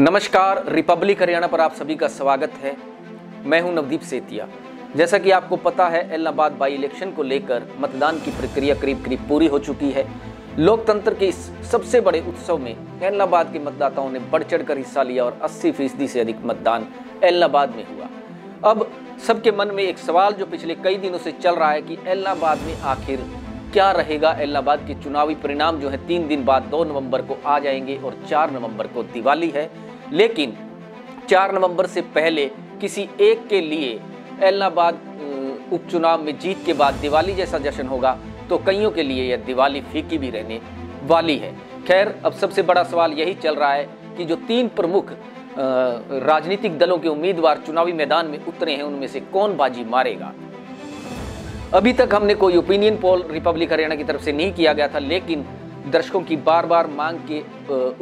नमस्कार, रिपब्लिक हरियाणा पर आप सभी का स्वागत है। मैं हूं नवदीप सेतिया। जैसा कि आपको पता है, एलनाबाद बाई इलेक्शन को लेकर मतदान की प्रक्रिया करीब करीब पूरी हो चुकी है। लोकतंत्र के इस सबसे बड़े उत्सव में एलनाबाद के मतदाताओं ने बढ़ चढ़कर हिस्सा लिया और 80% से अधिक मतदान एलनाबाद में हुआ। अब सबके मन में एक सवाल जो पिछले कई दिनों से चल रहा है कि एलनाबाद में आखिर क्या रहेगा। एलनाबाद के चुनावी परिणाम जो है 3 दिन बाद 2 नवंबर को आ जाएंगे और 4 नवंबर को दिवाली है। लेकिन 4 नवंबर से पहले किसी एक के लिए एलनाबाद उपचुनाव में जीत के बाद दिवाली जैसा जश्न होगा तो कईयों के लिए यह दिवाली फीकी भी रहने वाली है। खैर, अब सबसे बड़ा सवाल यही चल रहा है कि जो 3 प्रमुख राजनीतिक दलों के उम्मीदवार चुनावी मैदान में उतरे हैं, उनमें से कौन बाजी मारेगा। अभी तक हमने कोई ओपिनियन पोल रिपब्लिक हरियाणा की तरफ से नहीं किया गया था, लेकिन दर्शकों की बार बार मांग के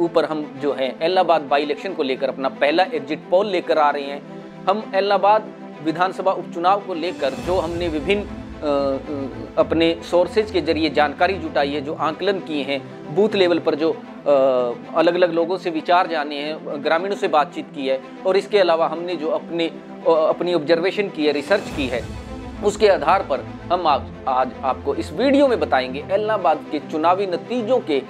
ऊपर हम जो है एलनाबाद बाई इलेक्शन को लेकर अपना पहला एग्जिट पोल लेकर आ रहे हैं। हम एलनाबाद विधानसभा उपचुनाव को लेकर जो हमने विभिन्न अपने सोर्सेज के जरिए जानकारी जुटाई है, जो आंकलन किए हैं, बूथ लेवल पर जो अलग अलग लोगों से विचार जाने हैं, ग्रामीणों से बातचीत की है, और इसके अलावा हमने जो अपनी ऑब्जर्वेशन की है, रिसर्च की है, उसके आधार पर हम आज आपको इस वीडियो में बताएंगे एलनाबाद के चुनावी नतीजों के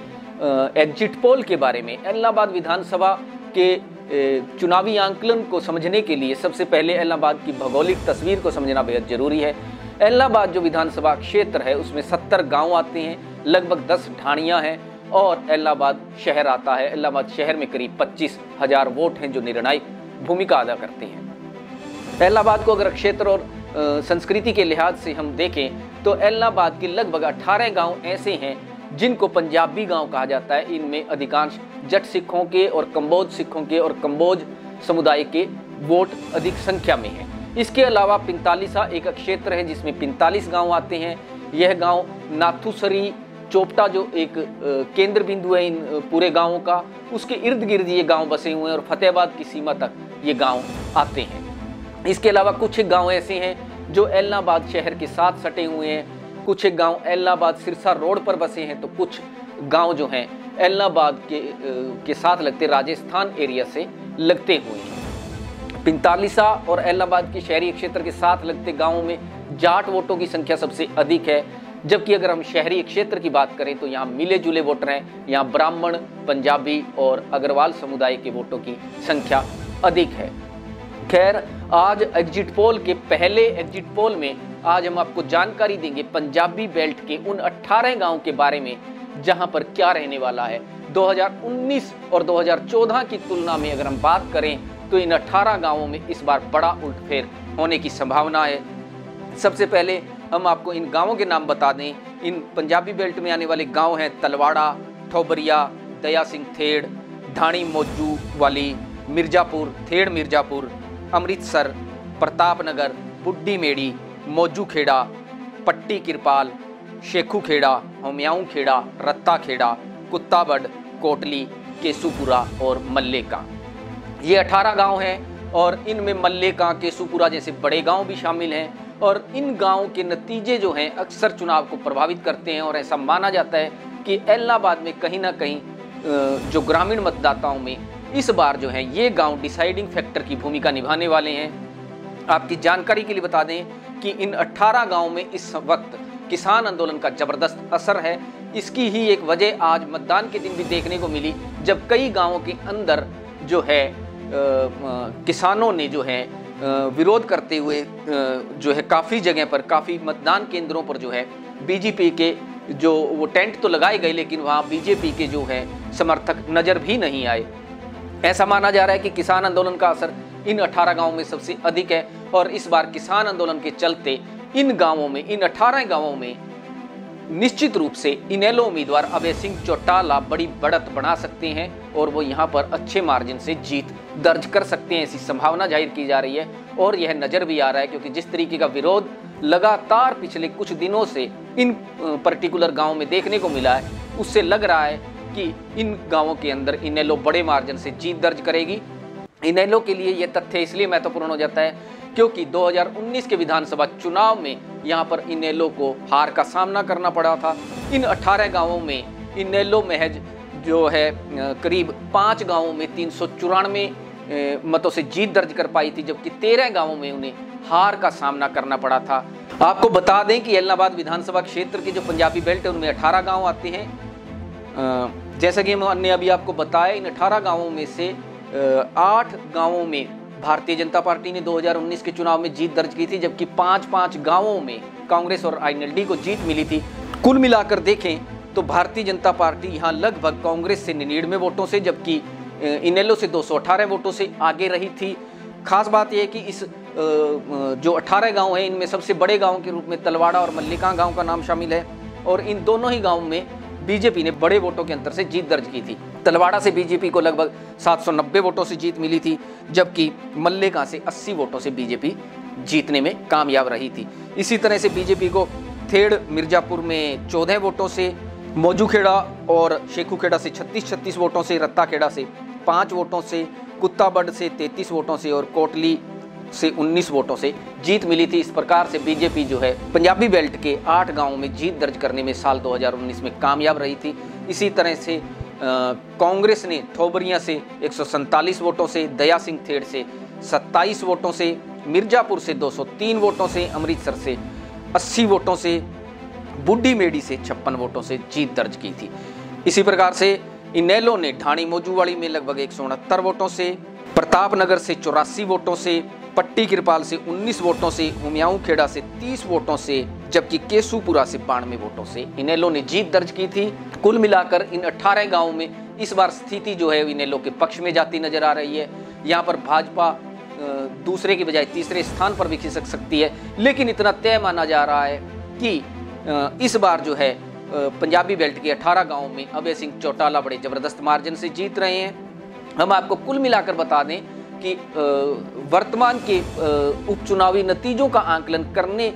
एग्जिट पोल के बारे में। एलनाबाद विधानसभा के चुनावी आंकलन को समझने के लिए सबसे पहले एलनाबाद की भौगोलिक तस्वीर को समझना बेहद जरूरी है। एलनाबाद जो विधानसभा क्षेत्र है उसमें 70 गांव आते हैं, लगभग 10 ढाणियाँ हैं और एलनाबाद शहर आता है। एलनाबाद शहर में करीब 25,000 वोट हैं जो निर्णायक भूमिका अदा करते हैं। एलनाबाद को अगर क्षेत्र और संस्कृति के लिहाज से हम देखें तो एलनाबाद के लगभग 18 गांव ऐसे हैं जिनको पंजाबी गांव कहा जाता है। इनमें अधिकांश जट सिखों के और कंबोज सिखों के और कंबोज समुदाय के वोट अधिक संख्या में हैं। इसके अलावा 45 एक क्षेत्र है जिसमें 45 गांव आते हैं। यह गांव नाथुसरी चोपटा जो एक केंद्र बिंदु है इन पूरे गाँवों का, उसके इर्द गिर्द ये गाँव बसे हुए हैं और फतेहाबाद की सीमा तक ये गाँव आते हैं। इसके अलावा कुछ एक गांव ऐसे हैं जो एलनाबाद शहर के साथ सटे हुए हैं, कुछ एक गांव एलनाबाद सिरसा रोड पर बसे हैं, तो कुछ गांव जो हैं एलनाबाद के साथ लगते राजस्थान एरिया से लगते हुए हैं। 45 और एलनाबाद के शहरी क्षेत्र के साथ लगते गांवों में जाट वोटों की संख्या सबसे अधिक है, जबकि अगर हम शहरी क्षेत्र की बात करें तो यहाँ मिले जुले वोटर हैं। यहाँ ब्राह्मण, पंजाबी और अग्रवाल समुदाय के वोटों की संख्या अधिक है। खैर, आज एग्जिट पोल के पहले एग्जिट पोल में आज हम आपको जानकारी देंगे पंजाबी बेल्ट के उन 18 गांव के बारे में जहां पर क्या रहने वाला है। 2019 और 2014 की तुलना में अगर हम बात करें तो इन 18 गांवों में इस बार बड़ा उलटफेर होने की संभावना है। सबसे पहले हम आपको इन गांवों के नाम बता दें। इन पंजाबी बेल्ट में आने वाले गाँव हैं तलवाड़ा, ठोबरिया, दया सिंह थेड़, ढाणी मोजू वाली, मिर्जापुर, थेड़ मिर्जापुर, अमृतसर, प्रताप नगर, बुड्ढी मेड़ी, मौजू खेड़ा, पट्टी किरपाल, शेखू खेड़ा, होम्याऊ खेड़ा, रत्ता खेड़ा, कुत्ताबड़, कोटली, केसूपुरा और मल्लेका। ये 18 गांव हैं और इनमें मल्लेका, केसूपुरा जैसे बड़े गांव भी शामिल हैं। और इन गांवों के नतीजे जो हैं अक्सर चुनाव को प्रभावित करते हैं और ऐसा माना जाता है कि एलनाबाद में कहीं ना कहीं जो ग्रामीण मतदाताओं में इस बार जो है ये गांव डिसाइडिंग फैक्टर की भूमिका निभाने वाले हैं। आपकी जानकारी के लिए बता दें कि इन 18 गांवों में इस वक्त किसान आंदोलन का जबरदस्त असर है। इसकी ही एक वजह आज मतदान के दिन भी देखने को मिली, जब कई गांवों के अंदर जो है किसानों ने जो है विरोध करते हुए जो है काफ़ी जगह पर, काफ़ी मतदान केंद्रों पर जो है बीजेपी के जो वो टेंट तो लगाए गए, लेकिन वहाँ बीजेपी के जो है समर्थक नज़र भी नहीं आए। ऐसा माना जा रहा है कि किसान आंदोलन का असर इन 18 गांवों में सबसे अधिक है और इस बार किसान आंदोलन के चलते इन गांवों में, इन 18 गांवों में निश्चित रूप से इनेलो उम्मीदवार अभय सिंह चौटाला बड़ी बढ़त बना सकते हैं और वो यहां पर अच्छे मार्जिन से जीत दर्ज कर सकते हैं, ऐसी संभावना जाहिर की जा रही है। और यह नज़र भी आ रहा है क्योंकि जिस तरीके का विरोध लगातार पिछले कुछ दिनों से इन पर्टिकुलर गाँव में देखने को मिला है, उससे लग रहा है कि इन गांवों के अंदर इनेलो बड़े मार्जिन से जीत दर्ज करेगी। इनेलो के लिए यह तथ्य इसलिए महत्वपूर्ण हो जाता है क्योंकि 2019 के विधानसभा चुनाव में यहां पर इनेलो को हार का सामना करना पड़ा था। इन 18 गांवों में इनेलो महज जो है करीब 5 गांवों में 394 मतों से जीत दर्ज कर पाई थी, जबकि 13 गांवों में उन्हें हार का सामना करना पड़ा था। आपको बता दें कि एलनाबाद विधानसभा क्षेत्र के जो पंजाबी बेल्ट है उनमें 18 गांव आते हैं। जैसा कि हमने अभी आपको बताया, इन 18 गांवों में से 8 गांवों में भारतीय जनता पार्टी ने 2019 के चुनाव में जीत दर्ज की थी, जबकि 5 गांवों में कांग्रेस और आईएनएलडी को जीत मिली थी। कुल मिलाकर देखें तो भारतीय जनता पार्टी यहाँ लगभग कांग्रेस से 99 वोटों से, जबकि इनेलो से 218 वोटों से आगे रही थी। खास बात यह है कि इस जो 18 गांव हैं इनमें सबसे बड़े गांव के रूप में तलवाड़ा और मल्लिका गांव का नाम शामिल है, और इन दोनों ही गांवों में बीजेपी ने बड़े वोटों के अंतर से जीत दर्ज की थी। तलवाड़ा से बीजेपी को लगभग 790 वोटों से जीत मिली थी, जबकि मल्लिका से 80 वोटों से बीजेपी जीतने में कामयाब रही थी। इसी तरह से बीजेपी को थेड़ मिर्जापुर में 14 वोटों से, मौजूखेड़ा और शेखूखेड़ा से 36 वोटों से, रत्ताखेड़ा से 5 वोटों से, कुत्ताबड़ से 33 वोटों से और कोटली से 19 वोटों से जीत मिली थी। इस प्रकार से बीजेपी जो है पंजाबी बेल्ट के 8 गांवों में जीत दर्ज करने में साल 2019 में कामयाब रही थी। इसी तरह से कांग्रेस ने थोबरिया से 147 वोटों से, दया सिंह थेड़ से 27 वोटों से, मिर्जापुर से 203 वोटों से, अमृतसर से 80 वोटों से, बुड्ढी मेडी से 56 वोटों से जीत दर्ज की थी। इसी प्रकार से इनेलो ने ढाणी मौजूवाड़ी में लगभग 169 वोटों से, प्रतापनगर से 84 वोटों से, पट्टी किरपाल से 19 वोटों से, हुमियाऊ खेड़ा से 30 वोटों से, जबकि केसूपुरा से 92 वोटों से इनेलो ने जीत दर्ज की थी। कुल मिलाकर इन 18 गांवों में इस बार स्थिति जो है इनेलो के पक्ष में जाती नजर आ रही है। यहाँ पर भाजपा दूसरे की बजाय तीसरे स्थान पर भी खिसक सकती है, लेकिन इतना तय माना जा रहा है कि इस बार जो है पंजाबी बेल्ट के 18 गांवों में अभय सिंह चौटाला बड़े जबरदस्त मार्जिन से जीत रहे हैं। हम आपको कुल मिलाकर बता दें कि वर्तमान के उपचुनावी नतीजों का आंकलन करने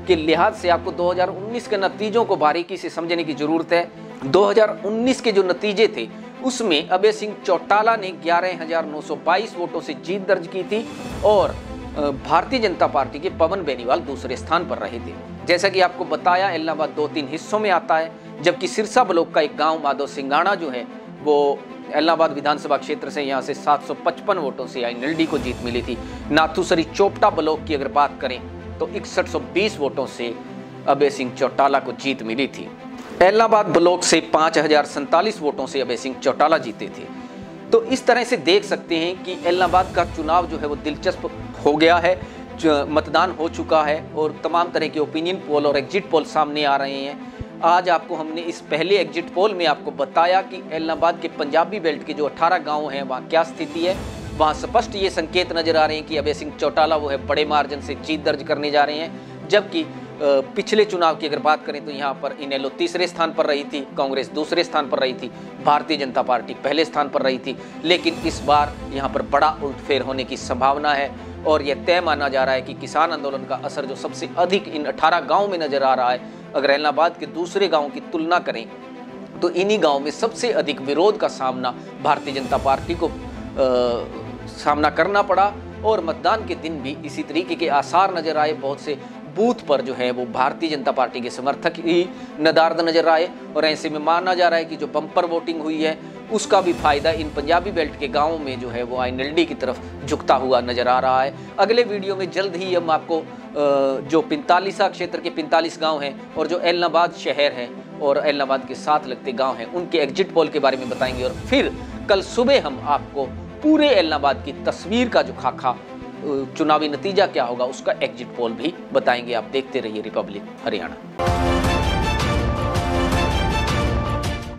के लिहाज से आपको 2019 के नतीजों को बारीकी से समझने की जरूरत है। 2019 के जो नतीजे थे उसमें अभय सिंह चौटाला ने 11,922 वोटों से जीत दर्ज की थी और भारतीय जनता पार्टी के पवन बेनीवाल दूसरे स्थान पर रहे थे। जैसा कि आपको बताया, एलनाबाद 2-3 हिस्सों में आता है, जबकि सिरसा ब्लॉक का एक गांव माधव सिंगाणा जो है वो एलनाबाद विधानसभा क्षेत्र से यहाँ से 755 वोटों से आईएनएलडी को जीत मिली थी। नाथूसरी चोपटा ब्लॉक की अगर बात करें तो 6120 वोटों से अभय सिंह चौटाला को जीत मिली थी। एलनाबाद ब्लॉक से 5047 वोटों से अभय सिंह चौटाला जीते थे। तो इस तरह से देख सकते हैं कि एलनाबाद का चुनाव जो है वो दिलचस्प हो गया है, मतदान हो चुका है और तमाम तरह के ओपिनियन पोल और एग्जिट पोल सामने आ रहे हैं। आज आपको हमने इस पहले एग्जिट पोल में आपको बताया कि एलनाबाद के पंजाबी बेल्ट के जो 18 गांव हैं वहाँ क्या स्थिति है। वहाँ स्पष्ट ये संकेत नजर आ रहे हैं कि अभय सिंह चौटाला वो है बड़े मार्जिन से जीत दर्ज करने जा रहे हैं, जबकि पिछले चुनाव की अगर बात करें तो यहाँ पर इनेलो तीसरे स्थान पर रही थी, कांग्रेस दूसरे स्थान पर रही थी, भारतीय जनता पार्टी पहले स्थान पर रही थी। लेकिन इस बार यहाँ पर बड़ा उलटफेर होने की संभावना है और यह तय माना जा रहा है कि किसान आंदोलन का असर जो सबसे अधिक इन 18 गाँव में नजर आ रहा है, अगर एलनाबाद के दूसरे गाँव की तुलना करें तो इन्हीं गाँव में सबसे अधिक विरोध का सामना भारतीय जनता पार्टी को सामना करना पड़ा और मतदान के दिन भी इसी तरीके के आसार नजर आए। बहुत से बूथ पर जो है वो भारतीय जनता पार्टी के समर्थक ही नदारद नजर आए और ऐसे में माना जा रहा है कि जो बम्पर वोटिंग हुई है उसका भी फायदा इन पंजाबी बेल्ट के गांवों में जो है वो आईएनएलडी की तरफ झुकता हुआ नजर आ रहा है। अगले वीडियो में जल्द ही हम आपको जो 45 क्षेत्र के 45 गांव हैं और जो एलनाबाद शहर है और एलनाबाद के साथ लगते गांव हैं उनके एग्जिट पोल के बारे में बताएंगे और फिर कल सुबह हम आपको पूरे एलनाबाद की तस्वीर का जो खाका चुनावी नतीजा क्या होगा उसका एग्जिट पोल भी बताएंगे। आप देखते रहिए रिपब्लिक हरियाणा।